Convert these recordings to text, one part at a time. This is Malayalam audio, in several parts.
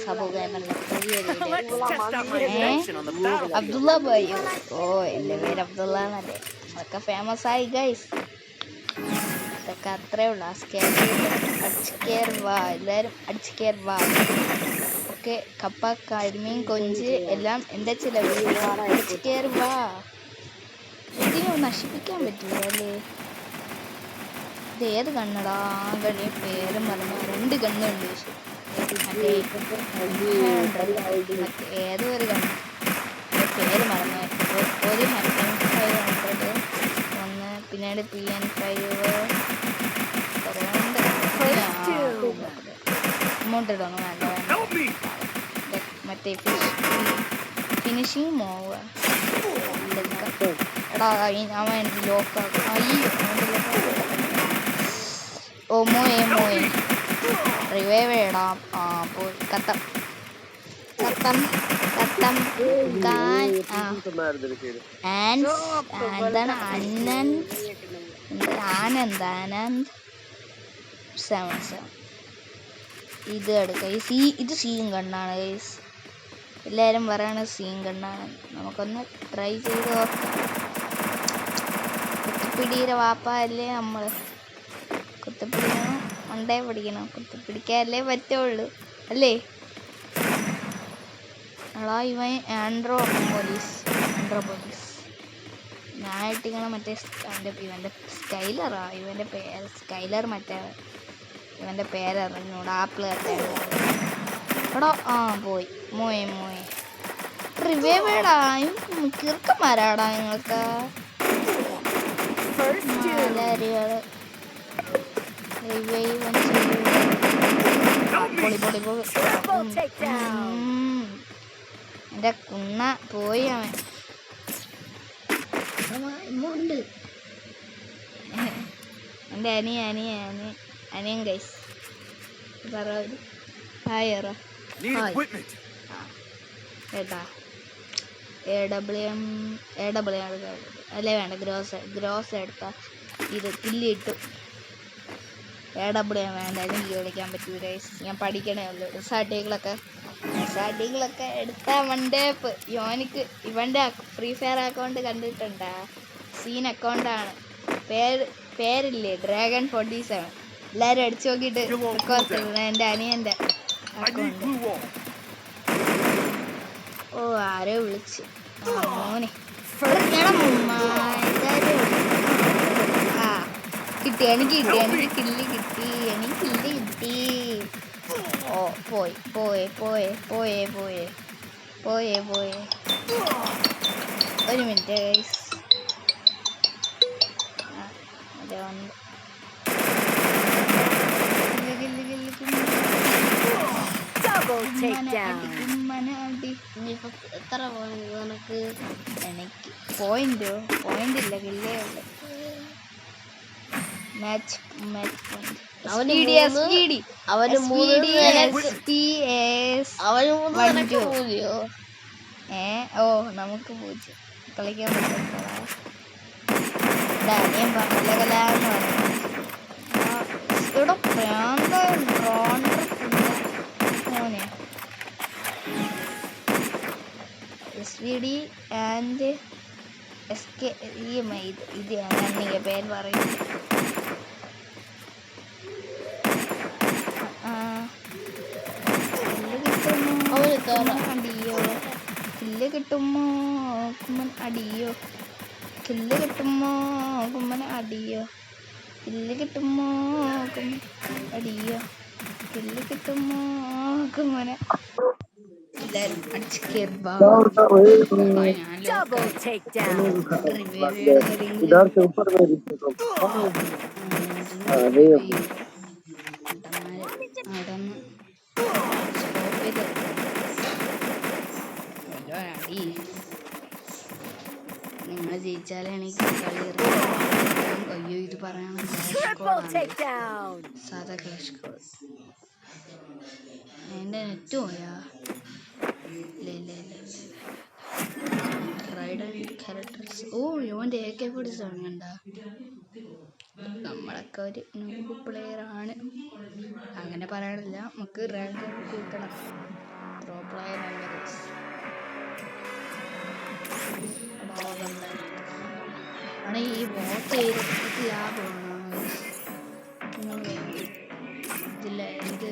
സബു ഗെയിമറിന്റെ അബ്ദുള്ള ബയ്യോ. ഓ എൻ്റെ പേര് അബ്ദുള്ള എന്നല്ലേ. അതൊക്കെ ഫേമസ് ആയി ഗൈസ്. അതൊക്കെ അത്രേ ഉള്ളു. അടിച്ചു കയറുവാ, എല്ലാവരും അടിച്ചു കയറുവാ. ഓക്കെ, കപ്പ കരിമീൻ കൊഞ്ച് എല്ലാം എൻ്റെ ചിലവ്. അടിച്ചു കയറുവാ. ഇതിനെ നശിപ്പിക്കാൻ പറ്റൂല അല്ലേ? ഇത് ഏത് കണ്ണടാ? ആ കണ്ണി പേരും പറഞ്ഞു. 2 കണ്ണുണ്ട്. മറ്റേ ഏതോ ഒരു കണ്ണ് പേര് മറന്നു. ഒരു FN500, ഒന്ന് പിന്നീട് PN5 അമൗണ്ട് ഇടണം. വേണ്ട മറ്റേ ഫിനിഷിങ് മോവ്. എടാ അവൻ എനിക്ക് ലോക്കാക്കും. അയ്യോ ഓ മോയെ റിവൈവ് ഇടാം. ആ പോയി കത്തം എന്താണ് ആനന്ദ് 77. ഇത് എടുക്ക. ഇത് സീൻ കണ്ണാണ് ഗൈസ്. എല്ലാവരും പറയണ സീൻ കണ്ണാണ്. നമുക്കൊന്ന് ട്രൈ ചെയ്ത് നോക്കാം. കുത്തിപ്പിടിയുടെ വാപ്പ അല്ലേ നമ്മൾ. കുത്തിപ്പിടിക്കണം, മണ്ടേ പിടിക്കണം. കുത്തിപ്പിടിക്കാനല്ലേ പറ്റുള്ളൂ അല്ലേ? എടാ ഇവൻ ആൻഡ്രോ പോലീസ്. ഞാനായിട്ടിങ്ങനെ മറ്റേ ഇവൻ്റെ സ്കൈലറാ. ഇവൻ്റെ പേര് സ്കൈലർ. മറ്റേ ഇവൻ്റെ പേരറിഞ്ഞൂടെ. ആപ്പിൾ എടാ ആ പോയി മോയെ റിവൈവേടാ. കിറുക്കന്മാരാടാ നിങ്ങൾക്ക്. എന്റെ കുണ്ണ പോയി അവൻ. എന്റെ അനിയൻ ഗൈസ് ഹായ് കേട്ടാ. AWM അല്ലേ വേണ്ട. ഗ്രോസ് എടുത്താ ഇത് കില്ലിട്ടു. AWM വേണ്ട. എനിക്ക് കളിക്കാൻ പറ്റൂ ഗൈസ്. ഞാൻ പഠിക്കണേ ഉള്ളൂ. സ്റ്റാർട്ടിങ്ങളൊക്കെ എടുത്താ മണ്ടേപ്പ്. ഇവൻ്റെ ഫ്രീ ഫയർ അക്കൗണ്ട് കണ്ടിട്ടുണ്ടാ? സീൻ അക്കൗണ്ടാണ്. പേരില്ലേ Dragon 47. എല്ലാവരും അടിച്ചു നോക്കിയിട്ട് എൻ്റെ അനിയൻ്റെ അക്കൗണ്ട്. ഓ ആരോ വിളിച്ച്. മോനെ കിട്ടി. എനിക്ക് കില്ല് കിട്ടി. ഓ പോയി. ഒരു മിനിറ്റ് ഗൈസ്. എത്ര നിനക്ക്? എനിക്ക് പോയിന്റ് ഇല്ല, കില്ലേ ഉള്ളു. മാച്ച് ഓ നമുക്ക് 0 കളിക്കാൻ പറ്റില്ല. അനിയൻ പറഞ്ഞ കലാന്ന് ഇവിടെ പ്രാന്ത മോനെ. SVD ആൻഡ് SK ഇത് ഞാൻ പേര് പറയും. കില്ല് കിട്ടുമോ കുമ്മൻ അടിയോ? കില്ല് കിട്ടുമോ കുമ്മൻ അടിയോ? കില്ല് കിട്ടുമോ കുമ്മന എല്ലാരും അടിച്ച് കയറുമ്പോ നിങ്ങൾ ജയിച്ചാലേ എനിക്ക് കളി. അയ്യോ ഇത് പറയണം. സാധാ ക്ലാഷ് കോഡ്. എൻ്റെ നെറ്റ് പോയാ? ഇല്ല. ക്യാരക്ടേഴ്സ്. ഓ ഇവൻ്റെ AK-47 കണ്ട. നമ്മളൊക്കെ ഒരു നൂബ് പ്ലെയർ ആണ്. അങ്ങനെ പറയാനില്ല. നമുക്ക് റാങ്ക് കൂട്ടണം. ആണ് ഈ വോട്ട് ചെയ്തിട്ട് ലാഭമാണോ ഇതില്ല, ഇത്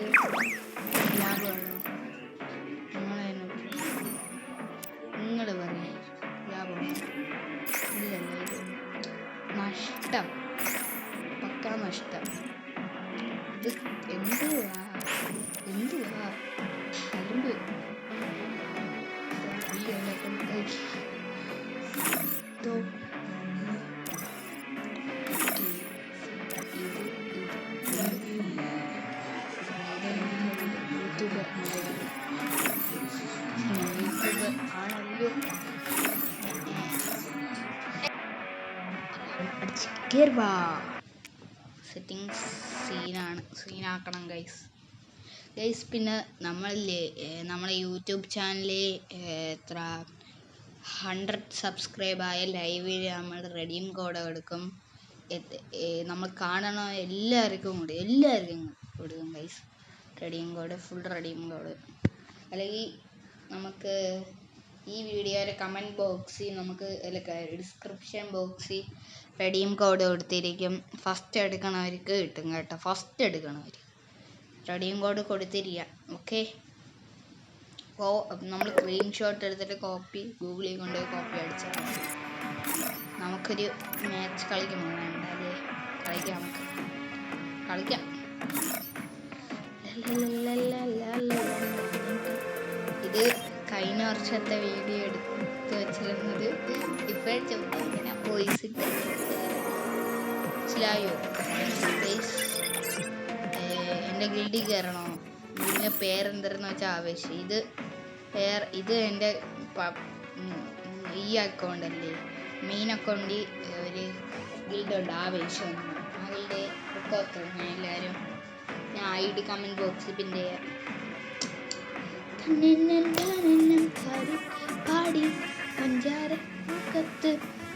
ലാഭമാണോ? നിങ്ങൾ പറയും ലാഭമാണോ? ഇല്ലല്ലോ, ഇത് നഷ്ടം, പക്കാ നഷ്ടം. ഇത് എന്തുവാ അലുമ്പ് യൂട്യൂബർ ആണല്ലോ. സെറ്റിങ്സ് സീനാക്കണം ഗൈസ്. പിന്നെ നമ്മളെ യൂട്യൂബ് ചാനലിൽ എത്ര 100 സബ്സ്ക്രൈബ് ആയ ലൈവിൽ നമ്മൾ റെഡീം കോഡ് കൊടുക്കും. നമ്മൾ കാണണ എല്ലാവർക്കും കൊടുക്കും guys redeem code, full redeem code. അല്ലെങ്കിൽ നമുക്ക് ഈ വീഡിയോയുടെ കമൻറ്റ് ബോക്സിൽ നമുക്ക് ഡിസ്ക്രിപ്ഷൻ ബോക്സിൽ റെഡീം കോഡ് കൊടുത്തിരിക്കും. ഫസ്റ്റ് എടുക്കണവർക്ക് കിട്ടും കേട്ടോ. ഫസ്റ്റ് എടുക്കണവർ റെഡീം കോഡ് കൊടുത്തിരിക്കുക. ഓക്കെ, നമ്മൾ സ്ക്രീൻഷോട്ട് എടുത്തിട്ട് ഗൂഗിളിൽ കൊണ്ടുപോയി കോപ്പി അടിച്ചാൽ മതി. നമുക്കൊരു മാച്ച് കളിക്കണോ? വേണ്ട അല്ലേ? കളിക്കാം. ഇത് കഴിഞ്ഞ വർഷത്തെ വീഡിയോ എടുത്ത് വെച്ചിരുന്നത്. ഇപ്പോഴത്തെ ഇങ്ങനെ വോയിസ് ഇട്ട് മനസ്സിലായോ? എൻ്റെ ഗിൽഡിൽ കയറണോ? ഇതിൻ്റെ പേരെന്തെന്ന് വെച്ചാൽ ആവേശം. ഇത് എൻ്റെ ഈ അക്കൗണ്ടല്ലേ, മെയിൻ അക്കൗണ്ടിൽ ഒരു ഗിൽഡുണ്ട് ആവേശം. ആ ഗിൽഡ് പൊക്കോത്തുള്ളൂ. എല്ലാവരും ഞാൻ ID കമൻറ്റ് ബോക്സിൽ പിന്നെ പാടി പഞ്ചാര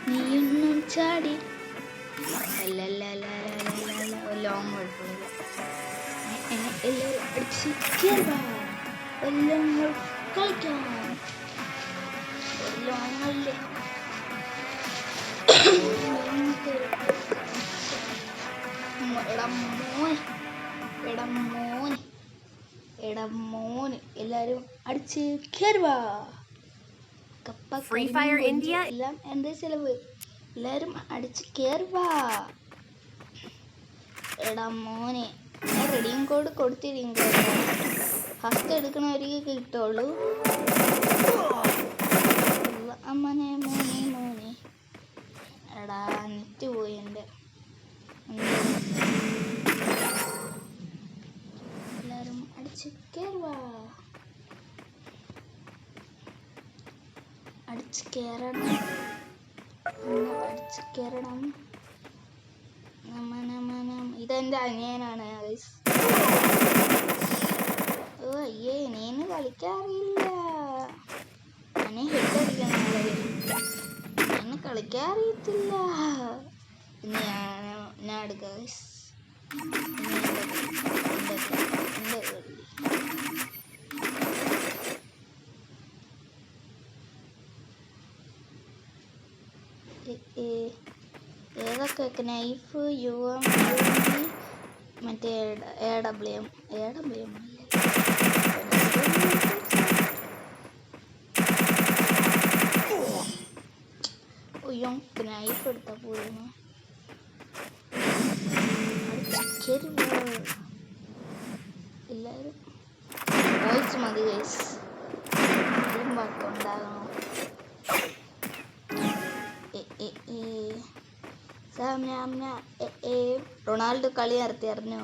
നീയൊന്നും ചാടി ലോങ് കുഴപ്പമില്ല. എല്ലാവരും അടിച്ച് എല്ലാം കളിക്കാം. ലോങ്ങല്ലേ മോന് എല്ലാരും അടിച്ച് കേറുവാ. Free Fire India എല്ലാം എന്റെ ചെലവ്. എല്ലാരും അടിച്ച് കേറുവാ. മോനെ റെഡീം കോഡ് കൊടുത്തിരിക്കും. ഫസ്റ്റ് എടുക്കണവർക്ക് കിട്ടുള്ളൂ. അമ്മനെ മോനെ നെറ്റ് പോയി എൻ്റെ. എല്ലാരും അടിച്ച് കേറുവാ. അടിച്ച് കയറണം. ഇതെന്റെ അനിയനാണ്. ഓ അയ്യേ, നീന് കളിക്കാറില്ല. എന്നെ ഹെഡടിക്കണം. എന്നെ കളിക്കാറിയത്തില്ല. ഞാൻ എടുക്കാം. ഏതൊക്കെ നൈഫ് UMP മറ്റേ AWM നൈഫ് എടുത്താ പോയിരുന്നു. എല്ലാവരും വോയിസ് മതി ഗൈസ്. ഉണ്ടാകണം. റൊണാൾഡോ കളി നിർത്തി അറിഞ്ഞോ?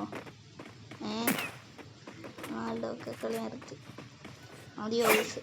റൊണാൾഡോ ഒക്കെ കളി നിർത്തി. മതി വോയിസ്.